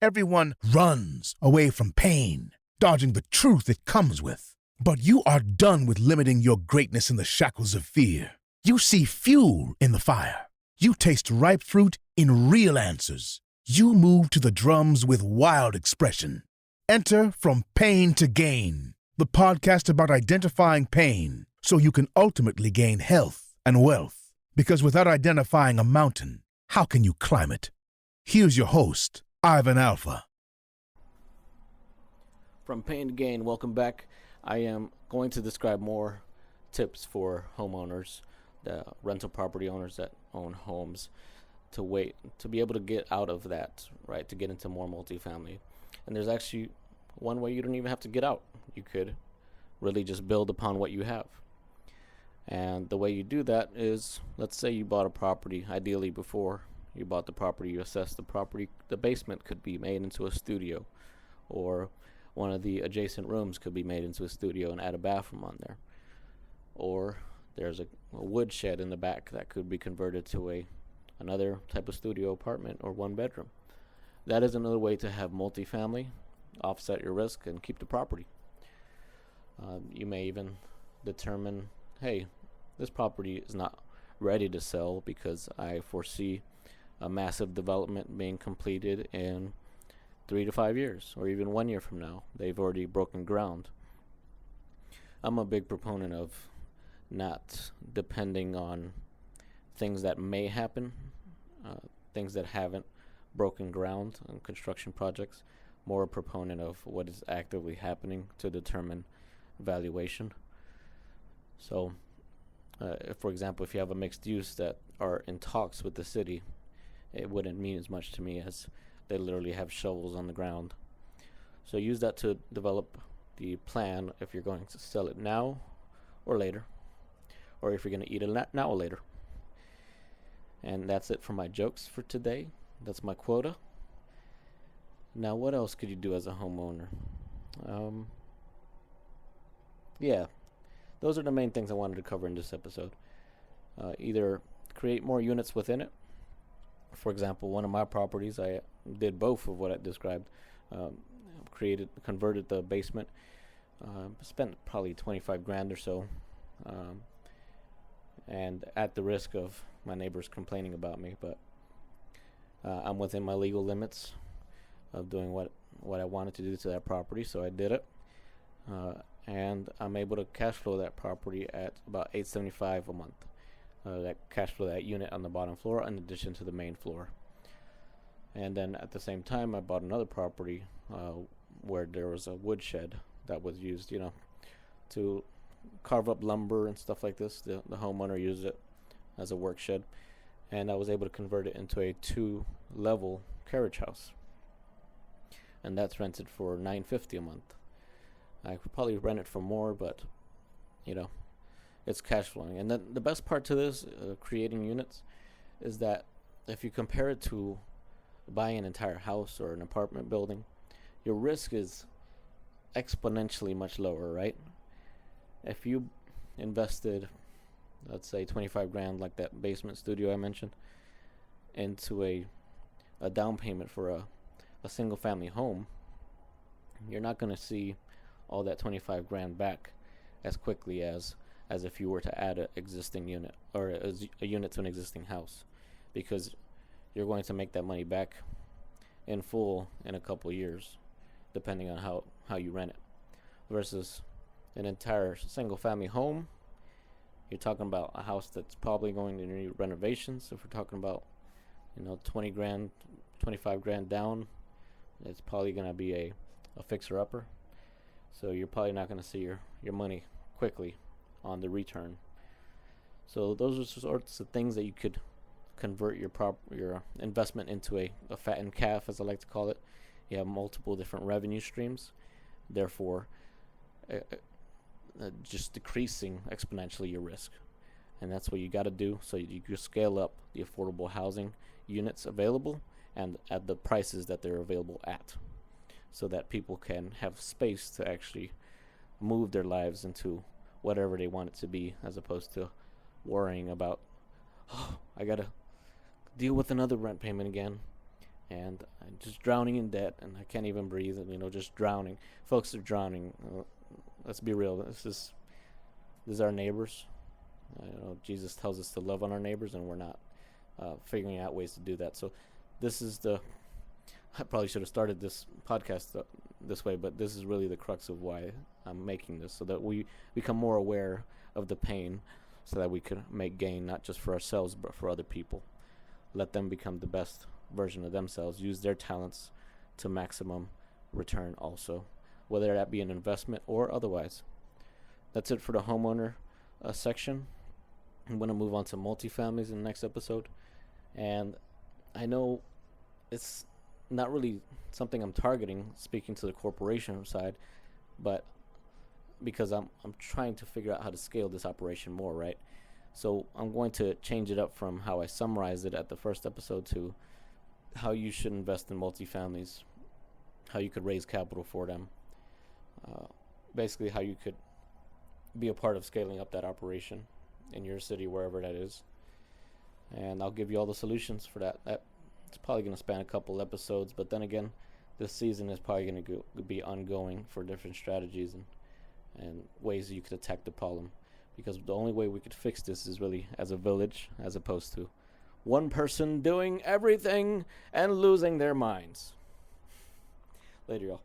Everyone runs away from pain, dodging the truth it comes with. But you are done with limiting your greatness in the shackles of fear. You see fuel in the fire. You taste ripe fruit in real answers. You move to the drums with wild expression. Enter From Pain to Gain, the podcast about identifying pain so you can ultimately gain health and wealth. Because without identifying a mountain, how can you climb it? Here's your host, Ivan Alpha. From Pain to Gain, welcome back. I am going to describe more tips for homeowners, the rental property owners that own homes, to be able to get out of that, right? To get into more multifamily. And there's actually one way you don't even have to get out. You could really just build upon what you have. And the way you do that is, let's say you bought a property. Ideally, before you bought the property, you assessed the property. The basement could be made into a studio, or one of the adjacent rooms could be made into a studio and add a bathroom on there. Or there's a wood shed in the back that could be converted to another type of studio apartment or one bedroom. That is another way to have multifamily, offset your risk, and keep the property. You may even determine, hey, this property is not ready to sell because I foresee a massive development being completed in 3 to 5 years, or even 1 year from now. They've already broken ground. I'm a big proponent of not depending on things that may happen, things that haven't broken ground on construction projects. More a proponent of what is actively happening to determine valuation. So, for example, if you have a mixed use that are in talks with the city, it wouldn't mean as much to me as they literally have shovels on the ground. So use that to develop the plan if you're going to sell it now or later, or if you're going to eat it now or later. And that's it for my jokes for today. That's my quota. Now, what else could you do as a homeowner? Yeah, those are the main things I wanted to cover in this episode. Either create more units within it. For example, one of my properties, I did both of what I described. Converted the basement. Spent probably 25 grand or so. And at the risk of my neighbors complaining about me, but I'm within my legal limits of doing what I wanted to do to that property, so I did it. And I'm able to cash flow that property at about $875 a month. That cash flow that unit on the bottom floor in addition to the main floor. And then at the same time, I bought another property where there was a wood shed that was used, to carve up lumber and stuff like this. The homeowner used it as a work shed, and I was able to convert it into a 2-level carriage house. And that's rented for $950 a month. I could probably rent it for more, but it's cash flowing. And then the best part to this, creating units, is that if you compare it to buying an entire house or an apartment building, your risk is exponentially much lower, right? If you invested, let's say 25 grand, like that basement studio I mentioned, into a down payment for a single family home, you're not going to see all that 25 grand back as quickly as if you were to add an existing unit or a unit to an existing house, because you're going to make that money back in full in a couple of years, depending on how you rent it. Versus an entire single family home, you're talking about a house that's probably going to need renovations. If we're talking about 20 grand, 25 grand down, it's probably going to be a fixer-upper. So you're probably not going to see your money quickly on the return. So those are sorts of things that you could convert your investment into a fattened calf, as I like to call it. You have multiple different revenue streams, therefore just decreasing exponentially your risk. And that's what you got to do, so you can scale up the affordable housing units available and at the prices that they're available at, so that people can have space to actually move their lives into whatever they want it to be, as opposed to worrying about, I gotta deal with another rent payment again, and I'm just drowning in debt, and I can't even breathe, and just drowning. Folks are drowning. Let's be real. This is our neighbors. Jesus tells us to love on our neighbors, and we're not figuring out ways to do that. So this is I probably should have started this podcast this way, but this is really the crux of why I'm making this, so that we become more aware of the pain, so that we can make gain, not just for ourselves, but for other people. Let them become the best version of themselves. Use their talents to maximum return also, whether that be an investment or otherwise. That's it for the homeowner section. I'm going to move on to multifamilies in the next episode. And I know it's not really something I'm targeting, speaking to the corporation side, but because I'm trying to figure out how to scale this operation more, right? So I'm going to change it up from how I summarized it at the first episode to how you should invest in multifamilies, how you could raise capital for them, basically how you could be a part of scaling up that operation in your city, wherever that is. And I'll give you all the solutions for that. It's probably going to span a couple episodes, but then again, this season is probably going to be ongoing for different strategies and ways you could attack the problem. Because the only way we could fix this is really as a village, as opposed to one person doing everything and losing their minds. Later, y'all.